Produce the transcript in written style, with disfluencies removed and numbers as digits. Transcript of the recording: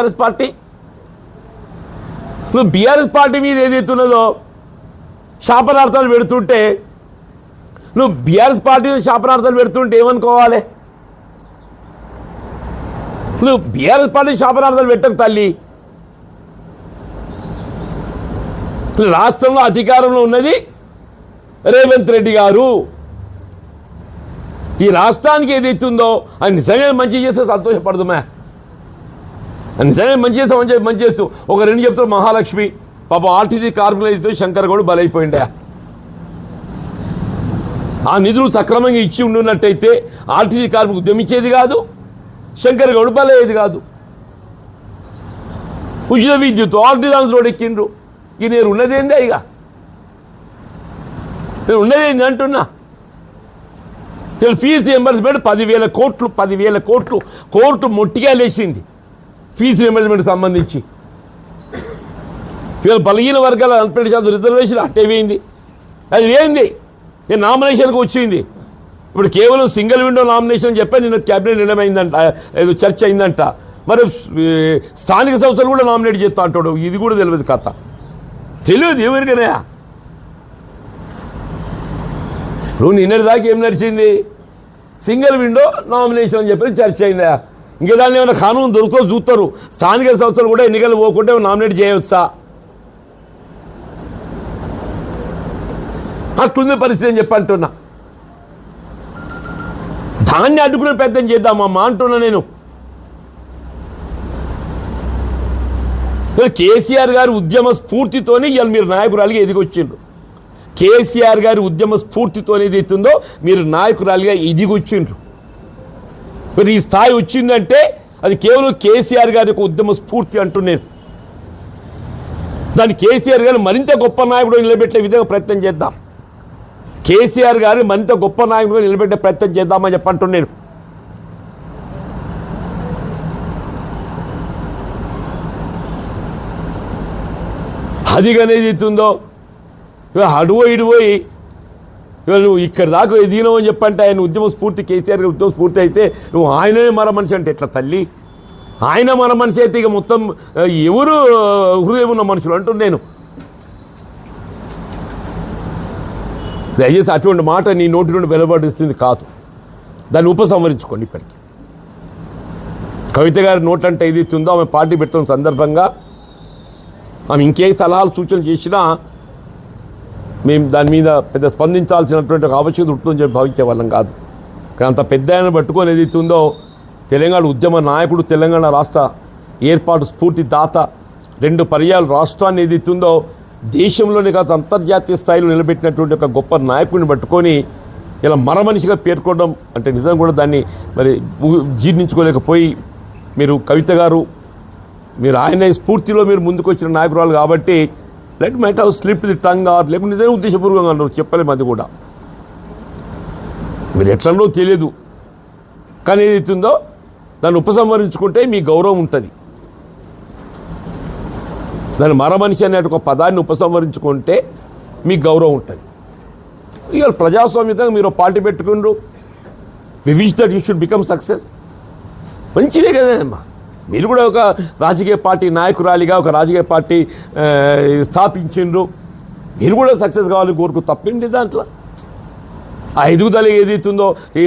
BRS party? నువ్వు BRS party మీద ఏదైతున్నదో శాపనార్థాలు పెడుతుంటే, నువ్వు బీఆర్ఎస్ పార్టీ మీద శాపనార్థాలు పెడుతుంటే ఏమనుకోవాలి? నువ్వు బీఆర్ఎస్ పార్టీ శాపనార్థాలు పెట్టకు తల్లి. రాష్ట్రంలో అధికారంలో ఉన్నది రేవంత్ రెడ్డి గారు. ఈ రాష్ట్రానికి ఏదైతుందో అది నిజంగా మంచి చేస్తే సంతోషపడదుమే. నిజంగా మంచి చేస్తామని చెప్పి మంచి చేస్తూ ఒక రెండు చెప్తారు. మహాలక్ష్మి పాపం ఆర్టీసీ కార్మికులైతే శంకర్ గౌడ్ బలైపోయిండే. ఆ నిధులు సక్రమంగా ఇచ్చి ఉండున్నట్టయితే ఆర్టీసీ కార్మికులు ఉద్యమించేది కాదు, శంకర్ గౌడ్ బలయ్యేది కాదు. ఉచిత విద్యుత్ ఆర్టీసీ రోడ్ ఎక్కిండ్రు. ఇక నేను ఉన్నదేందే, ఇక నేను ఉన్నదేంది అంటున్నా. ఫీజు రియంబర్స్మెంట్ 10,000 కోట్లు కోర్టు మొట్టిగా లేచింది ఫీజు రియంబర్స్మెంట్ సంబంధించి. ఇవాళ బలహీన వర్గాల 40% రిజర్వేషన్ అట్టే వేయింది. అది వేయింది, నేను నామినేషన్కి వచ్చింది. ఇప్పుడు కేవలం సింగిల్ విండో నామినేషన్ చెప్పి నిన్న క్యాబినెట్ నిర్ణయం అయిందంట, ఏదో చర్చ అయిందంట. మరి స్థానిక సంస్థలు కూడా నామినేట్ చేస్తా అంటాడు. ఇది కూడా తెలియదు, కథ తెలియదు ఎవరికనే. ఇప్పుడు నిన్నటి దాకా ఏం నడిచింది? సింగిల్ విండో నామినేషన్ అని చెప్పి చర్చ అయిందా? ఇంకా దాన్ని ఏమైనా కానూన్ దొరుకుతో చూస్తారు. స్థానిక సంస్థలు కూడా ఎన్నికలు పోకుంటే నామినేట్ చేయవచ్చా? అట్లుంది పరిస్థితి అని చెప్పి అంటున్నా. దాన్ని అడ్డుకునే ప్రయత్నం చేద్దామమ్మా అంటున్నా నేను. కేసీఆర్ గారి ఉద్యమ స్ఫూర్తితోనే ఇవాళ మీరు నాయకురాలిగా ఎదిగొచ్చిండ్రు. కేసీఆర్ గారి ఉద్యమ స్ఫూర్తితోనే ఏదైతుందో మీరు నాయకురాలిగా ఎదిగొచ్చిండ్రు. మరి ఈ స్థాయి వచ్చిందంటే అది కేవలం కేసీఆర్ గారి యొక్క ఉద్యమ స్ఫూర్తి అంటున్నాను. దాన్ని కేసీఆర్ గారు మరింత గొప్ప నాయకుడు నిలబెట్టే విధంగా ప్రయత్నం చేద్దాం. కేసీఆర్ గారు మరింత గొప్ప నాయకుడు నిలబెట్టే ప్రయత్నం చేద్దామని చెప్పంటున్నాను. అది అనేది అవుతుందో అడువో ఇడిపోయి ఇవాళ నువ్వు ఇక్కడ దాకా ఎదిగినావు అని చెప్పంటే ఆయన ఉద్యమ స్ఫూర్తి, కేసీఆర్ గారి ఉద్యమ స్ఫూర్తి అయితే నువ్వు ఆయననే మర మనిషి అంటే ఎట్లా తల్లి? ఆయన మన మనిషి అయితే ఇక మొత్తం ఎవరు హృదయం ఉన్న మనుషులు అంటూ నేను. దయచేసి అటువంటి మాట నీ నోటి నుండి వెలువడిస్తుంది కాదు. దాన్ని ఉపసంహరించుకోండి. ఇప్పటికీ కవిత గారి నోట్ అంటే ఏదైతుందో ఆమె పార్టీ పెడుతున్న సందర్భంగా ఆమె ఇంకే సలహాలు సూచనలు చేసినా మేము దాని మీద పెద్ద స్పందించాల్సినటువంటి ఒక ఆవశ్యకత ఉంటుందని చెప్పి భావించే వాళ్ళం కాదు. కానీ అంత పెద్ద ఆయన పట్టుకొని ఏదైతుందో తెలంగాణ ఉద్యమ నాయకుడు, తెలంగాణ రాష్ట్ర ఏర్పాటు స్ఫూర్తి దాత, 2 పర్యాలు రాష్ట్రాన్ని ఏదైతుందో దేశంలోనే కాదు అంతర్జాతీయ స్థాయిలో నిలబెట్టినటువంటి ఒక గొప్ప నాయకుడిని పట్టుకొని ఇలా మరమనిషిగా పేర్కొనడం అంటే నిజం కూడా దాన్ని మరి జీర్ణించుకోలేకపోయి మీరు కవిత గారు మీరు ఆయన స్ఫూర్తిలో మీరు ముందుకు వచ్చిన నాయకురాలు కాబట్టి let might have slipped the tongue or లేకపోతే నిజంగా ఉద్దేశపూర్వకంగా అన్నారు, చెప్పలేము. అది కూడా మీరు ఎట్లనో తెలియదు. కానీ ఏదైతుందో దాన్ని ఉపసంహరించుకుంటే మీ గౌరవం ఉంటుంది. దాన్ని మరమనిషి అనే ఒక పదాన్ని ఉపసంహరించుకుంటే మీ గౌరవం ఉంటుంది. ఇవాళ ప్రజాస్వామ్యంగా మీరు పార్టీ పెట్టుకుండ్రు. We wish that you should become success. మంచిదే కదమ్మా. మీరు కూడా ఒక రాజకీయ పార్టీ నాయకురాలిగా ఒక రాజకీయ పార్టీ స్థాపించిండ్రు. మీరు కూడా సక్సెస్ కావాలని కోరుకు తప్పేంటి దాంట్లో. ఆ ఎదుగుదల ఏదైతుందో ఈ